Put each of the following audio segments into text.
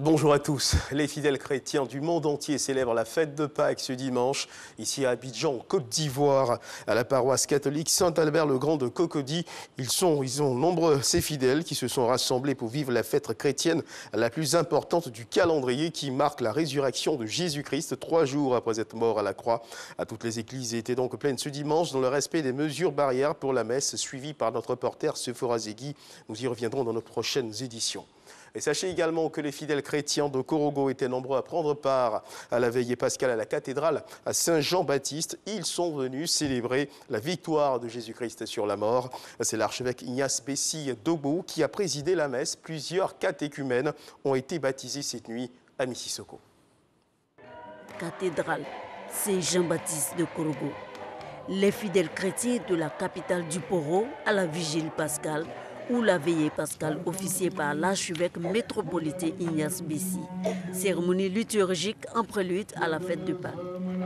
Bonjour à tous. Les fidèles chrétiens du monde entier célèbrent la fête de Pâques ce dimanche, ici à Abidjan, en Côte d'Ivoire, à la paroisse catholique Saint-Albert-le-Grand de Cocody. Ils sont nombreux, ces fidèles, qui se sont rassemblés pour vivre la fête chrétienne la plus importante du calendrier qui marque la résurrection de Jésus-Christ 3 jours après être mort à la croix. Toutes les églises étaient donc pleines ce dimanche dans le respect des mesures barrières pour la messe, suivie par notre reporter Sephora Zegui. Nous y reviendrons dans nos prochaines éditions. Et sachez également que les fidèles chrétiens de Korogo étaient nombreux à prendre part à la veillée pascale à la cathédrale à Saint-Jean-Baptiste. Ils sont venus célébrer la victoire de Jésus-Christ sur la mort. C'est l'archevêque Ignace Bessi Dobo qui a présidé la messe. Plusieurs catéchumènes ont été baptisés cette nuit à Mississauga. Cathédrale Saint-Jean-Baptiste de Korogo. Les fidèles chrétiens de la capitale du Poro à la vigile pascale ou la veillée pascale officiée par l'archevêque métropolitain Ignace Bessi. Cérémonie liturgique en prélude à la fête de Pâques.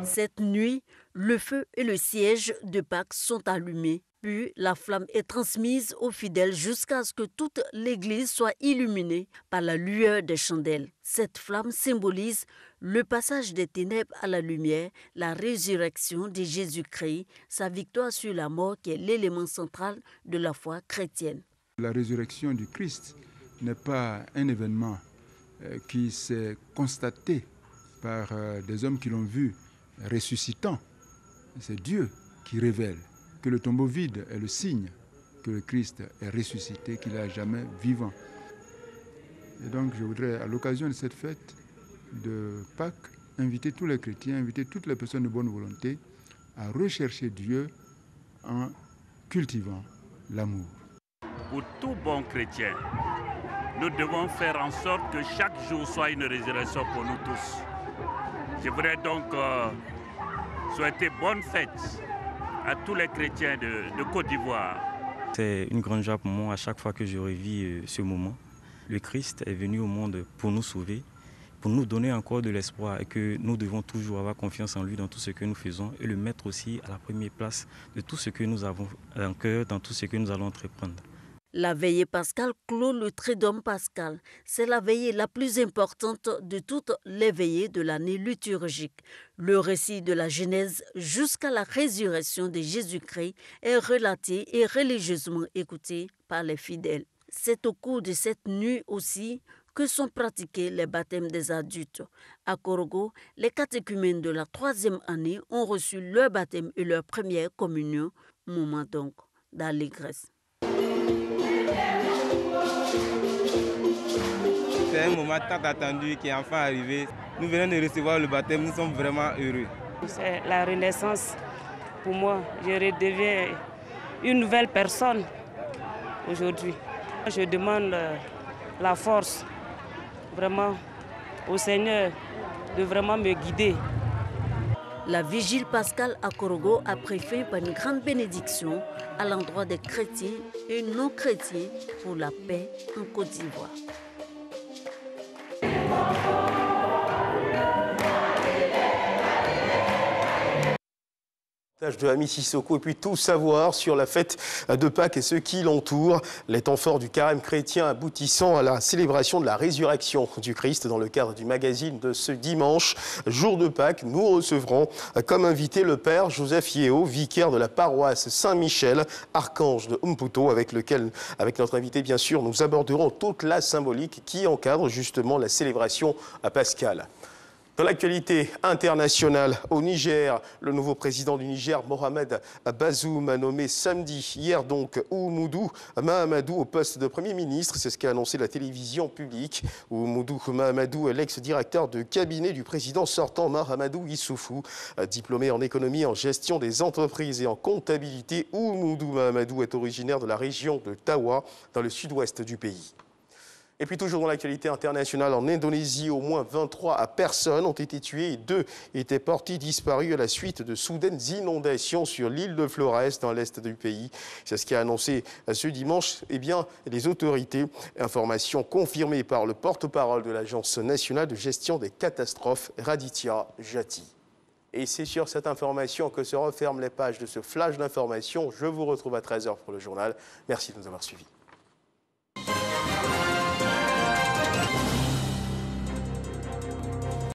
Cette nuit, le feu et le siège de Pâques sont allumés, puis la flamme est transmise aux fidèles jusqu'à ce que toute l'église soit illuminée par la lueur des chandelles. Cette flamme symbolise le passage des ténèbres à la lumière, la résurrection de Jésus-Christ, sa victoire sur la mort qui est l'élément central de la foi chrétienne. La résurrection du Christ n'est pas un événement qui s'est constaté par des hommes qui l'ont vu ressuscitant. C'est Dieu qui révèle que le tombeau vide est le signe que le Christ est ressuscité, qu'il est à jamais vivant. Et donc je voudrais, à l'occasion de cette fête de Pâques, inviter tous les chrétiens, inviter toutes les personnes de bonne volonté à rechercher Dieu en cultivant l'amour. Pour tout bon chrétien, nous devons faire en sorte que chaque jour soit une résurrection pour nous tous. Je voudrais donc souhaiter bonne fête à tous les chrétiens de Côte d'Ivoire. C'est une grande joie pour moi à chaque fois que je revis ce moment. Le Christ est venu au monde pour nous sauver, pour nous donner encore de l'espoir et que nous devons toujours avoir confiance en lui dans tout ce que nous faisons et le mettre aussi à la première place de tout ce que nous avons en cœur, dans tout ce que nous allons entreprendre. La veillée pascale clôt le Triduum pascal. C'est la veillée la plus importante de toutes les veillées de l'année liturgique. Le récit de la Genèse jusqu'à la résurrection de Jésus-Christ est relaté et religieusement écouté par les fidèles. C'est au cours de cette nuit aussi que sont pratiqués les baptêmes des adultes. À Korogo, les catéchumènes de la 3e année ont reçu leur baptême et leur première communion, moment donc d'allégresse. C'est un moment tant attendu qui est enfin arrivé. Nous venons de recevoir le baptême, nous sommes vraiment heureux. C'est la renaissance pour moi. Je redeviens une nouvelle personne aujourd'hui. Je demande la force vraiment au Seigneur de vraiment me guider. La vigile pascale à Korogo a pris fin par une grande bénédiction à l'endroit des chrétiens et non-chrétiens pour la paix en Côte d'Ivoire. De Mississauga et puis tout savoir sur la fête de Pâques et ceux qui l'entourent. Les temps forts du carême chrétien aboutissant à la célébration de la résurrection du Christ dans le cadre du magazine de ce dimanche, jour de Pâques. Nous recevrons comme invité le père Joseph Yeo, vicaire de la paroisse Saint-Michel, archange de Umputo, avec notre invité bien sûr, nous aborderons toute la symbolique qui encadre justement la célébration pascale. Dans l'actualité internationale, au Niger, le nouveau président du Niger, Mohamed Bazoum, a nommé samedi, hier donc, Oumoudou Mahamadou au poste de Premier ministre. C'est ce qu'a annoncé la télévision publique. Oumoudou Mahamadou est l'ex-directeur de cabinet du président sortant Mahamadou Issoufou. Diplômé en économie, en gestion des entreprises et en comptabilité, Oumoudou Mahamadou est originaire de la région de Tawa, dans le sud-ouest du pays. Et puis toujours dans l'actualité internationale, en Indonésie, au moins 23 personnes ont été tuées et 2 étaient portées disparues à la suite de soudaines inondations sur l'île de Flores dans l'est du pays. C'est ce qu'a annoncé ce dimanche les autorités. Information confirmée par le porte-parole de l'Agence nationale de gestion des catastrophes, Raditya Jati. Et c'est sur cette information que se referment les pages de ce flash d'information. Je vous retrouve à 13h pour le journal. Merci de nous avoir suivis.